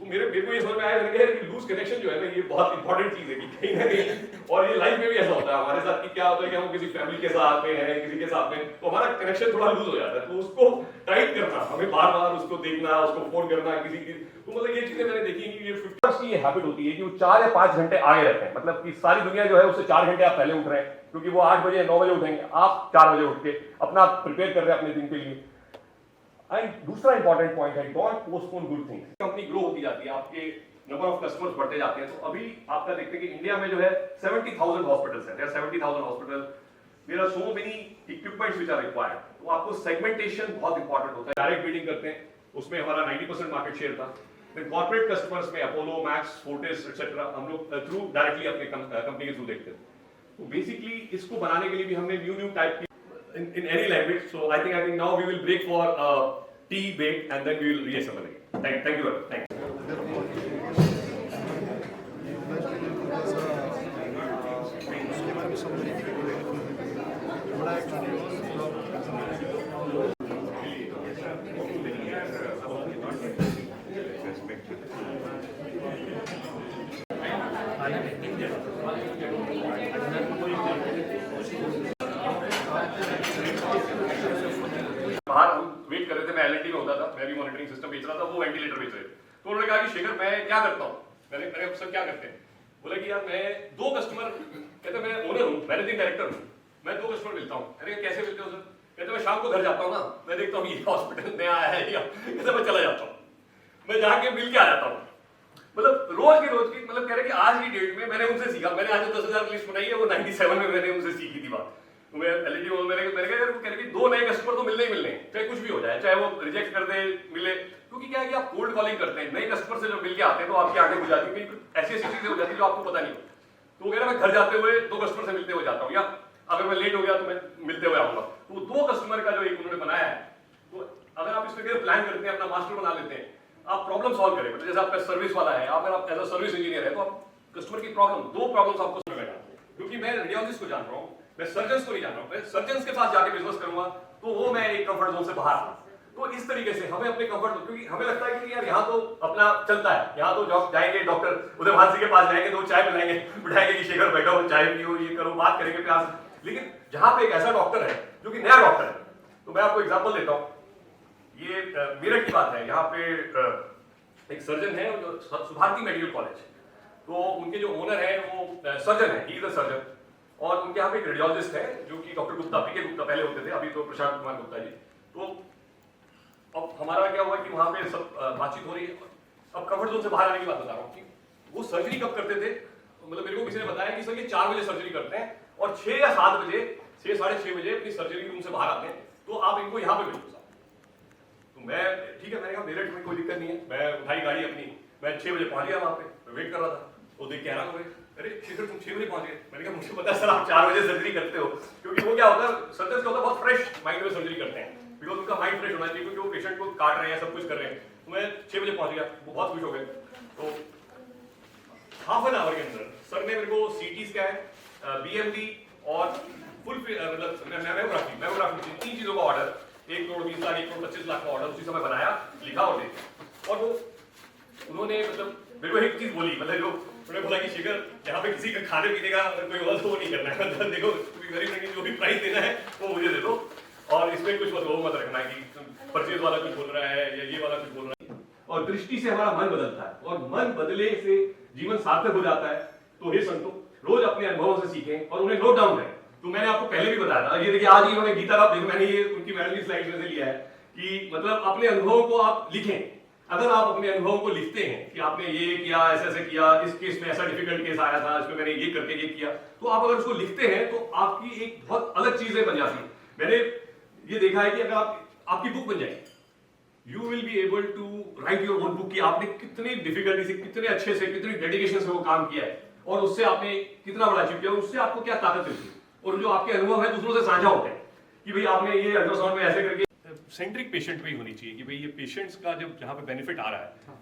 तो मेरे को ये समझ में आया कि लूज कनेक्शन जो है ना ये बहुत इंपॉर्टेंट चीज है कि कहीं ना कहीं, और ये लाइफ में भी ऐसा होता है हमारे साथ कि क्या होता है कि हम किसी फैमिली के साथ में है, किसी के साथ में, तो हमारा कनेक्शन थोड़ा लूज हो जाता है, तो उसको टाइट करना, हमें बार बार उसको देखना, उसको फोन करना किसी की, तो मतलब ये चीजें मैंने देखी कि ये 50 की ये हैबिट होती है कि वो 4 या 5 घंटे आगे रहते हैं, मतलब कि सारी दुनिया जो है उससे 4 घंटे आप पहले उठ रहे हैं, क्योंकि वो 8 बजे 9 बजे उठेंगे, आप 4 बजे उठ के अपना प्रिपेयर कर रहे हैं अपने दिन के लिए। एंड दूसरा इंपॉर्टेंट पॉइंट है, don't postpone good things. Company grow होती जाती है, आपके नंबर ऑफ कस्टमर्स बढ़ते जाते हैं, तो अभी आपका देखते हैं कि इंडिया में जो है 70,000 हॉस्पिटल्स हैं, there 70,000 hospital, there are so many equipments which are required, तो आपको सेगमेंटेशन बहुत इंपॉर्टेंट होता है। डायरेक्ट बिलिंग करते हैं, उसमें हमारा 90% मार्केट शेयर था। फिर कॉर्पोरेट कस्टमर्स में अपोलो, मैक्स, फोर्टिस एक्सेट्रा हम लोग थ्रू डायरेक्टली अपने कंपनी के थ्रू देखते हैं। तो बेसिकली इसको बनाने के लिए भी हमने न्यू टाइप की in any language, so I think now we will break for tea break and then we will reassemble again. Thank you very much. Thank you. बाहर हम वेट कर रहे थे, मैं एलएनटी में होता था, मैं भी मॉनिटरिंग सिस्टम बेच रहा था, वो वेंटिलेटर बेच रहे थे। तो उन्होंने कहा कि शेखर मैं क्या करता हूँ, मैंने सर क्या करते हैं, बोला कि यार मैं 2 कस्टमर, कहते मैं ओनर हूँ, मैनेजिंग डायरेक्टर हूँ, मैं 2 कस्टमर मिलता हूँ। अरे कैसे मिलते हो सर? कहते मैं शाम को घर जाता हूँ ना, मैं देखता हूँ ये हॉस्पिटल नया आया है या, कहते मैं चला जाता हूँ, मैं जाके मिल के आ जाता हूँ। मतलब रोज की मतलब कह रहे कि आज की डेट में मैंने उनसे सीखा, मैंने आज 10,000 लिस्ट बनाई है, वो 97 में मैंने उनसे सीखी थी बात। तो मैं एलईडी में मैंने कहा यार वो कह रहे कि 2 नए कस्टमर तो मिलने ही मिलने हैं, चाहे कुछ भी हो जाए, चाहे वो रिजेक्ट कर दे मिले, क्योंकि क्या है कि आप कोल्ड कॉलिंग करते हैं, नए कस्टमर से जब मिल के आते हैं तो आपकी आंखें खुल जाती है, ऐसी चीजें हो जाती है जो आपको पता नहीं हो। तो कह रहा मैं घर जाते हुए 2 कस्टमर से मिलते हुए जाता हूँ, या अगर मैं लेट हो गया तो मैं मिलते हुए आऊंगा। तो 2 कस्टमर का जो एक उन्होंने बनाया है, तो अगर आप इसमें प्लान करते हैं, अपना मास्टर बना लेते हैं, आप प्रॉब्लम सॉल्व करें, मतलब जैसे आपका सर्विस वाला है, अगर आप एज अ सर्विस इंजीनियर है तो आप कस्टमर की प्रॉब्लम, 2 प्रॉब्लम्स आपको समझ में आएगा, क्योंकि मैं रेडियोलॉजिस्ट को जान रहा हूँ, मैं सर्जन्स को नहीं जान रहा हूँ, मैं सर्जन्स के पास जाके बिजनेस करूंगा तो वो मैं एक कंफर्ट जोन से बाहर हूं। तो इस तरीके से हमें अपने कंफर्ट जोन, क्योंकि हमें लगता है कि यार यहाँ तो अपना चलता है, यहाँ तो जॉब जाएंगे, डॉक्टर उधर भांसी के पास जाएंगे तो चाय पिलाएंगे, बिठाएंगे कि शेखर बैठो चाय पियो, ये करो, बात करेंगे प्यार से। लेकिन जहां पे एक ऐसा डॉक्टर है जो कि नया डॉक्टर है, तो मैं आपको एग्जाम्पल देता हूँ, ये मेरठ की बात है, यहाँ पे एक सर्जन है सुभारती मेडिकल कॉलेज, तो उनके जो ओनर है वो सर्जन है, ही इज अ सर्जन, और उनके यहाँ पे एक रेडियोलॉजिस्ट है जो कि डॉक्टर गुप्ता, पीके गुप्ता पहले होते थे, अभी तो प्रशांत कुमार गुप्ता जी। तो अब हमारा क्या हुआ कि वहां पे सब बातचीत हो रही है, अब कंफर्ट जोन से बाहर आने की बात बता रहा हूँ कि वो सर्जरी कब करते थे, मतलब मेरे को किसी ने बताया कि सर ये 4 बजे सर्जरी करते हैं और 6 या 7 बजे, 6 साढ़े 6 बजे अपनी सर्जरी रूम से बाहर आते हैं, तो आप इनको यहाँ पे भेजो। तो मैं ठीक है, मैंने कहा मेरठ में कोई दिक्कत नहीं है, मैं उठाई गाड़ी अपनी, मैं 6 बजे पहुंच गया वहां पे, मैं वेट कर रहा था, वो देख के हैरान हो गए, अरे शेखर तुम 6 बजे पहुंच गए। मैंने कहा मुझे पता है सर आप 4 बजे सर्जरी करते हो, क्योंकि वो क्या होता है, सर्जन क्या होता है बहुत फ्रेश माइंड में सर्जरी करते हैं, बिकॉज उनका माइंड फ्रेश होना चाहिए, क्योंकि वो पेशेंट को काट रहे हैं, सब कुछ कर रहे हैं। तो मैं 6 बजे पहुंच गया, वो बहुत खुश हो गए। तो हाफ एन आवर के अंदर सर ने मेरे को सीटी स्कैन, बीएमडी और फुल मतलब मैमोग्राफी 3 चीजों का ऑर्डर, 1,20,00,000, 1,25,00,000 का ऑर्डर उसी समय बनाया, लिखा और दे। और वो उन्होंने मतलब मेरे को एक चीज बोली, मतलब जो उन्होंने बोला कि शेखर यहाँ पे किसी का खाने पीने का कोई और तो वो नहीं करना है, मतलब देखो गरीब लड़की जो भी प्राइस देना है वो मुझे दे दो, और इसमें कुछ वो मत रखना है कि परचेज वाला कुछ बोल रहा है या ये वाला कुछ बोल रहा है। और दृष्टि से हमारा मन बदलता है, और मन बदले से जीवन सार्थक हो जाता है। तो हे संतो, रोज अपने अनुभवों से सीखें और उन्हें नोट डाउन करें। तो मैंने आपको पहले भी बताया था, ये देखिए आज ही उन्होंने गीता का, मैंने ये उनकी मैडम स्लाइड में से लिया है कि मतलब अपने अनुभवों को आप लिखें। अगर आप अपने अनुभवों को लिखते हैं कि आपने ये किया, ऐसे ऐसे किया, इस केस में ऐसा डिफिकल्ट केस आया था, इसमें मैंने ये करके ये किया, तो आप अगर उसको लिखते हैं तो आपकी एक बहुत अलग चीजें बन जाती है। मैंने ये देखा है कि अगर आपकी बुक बन जाएगी, you will be able to write your own book, कि आपने कितनी डिफिकल्टी से, कितने अच्छे से, कितनी डेडिकेशन से वो काम किया है, और उससे आपने कितना बड़ा अचीव किया, उससे आपको क्या ताकत मिलती है, और जो आपके अनुभव है दूसरों से साझा होते हैं कि भाई आपने ये अल्ट्रासाउंड में ऐसे करके। सेंट्रिक पेशेंट पे ही होनी चाहिए कि भाई ये पेशेंट्स का जब जहाँ पे बेनिफिट आ रहा है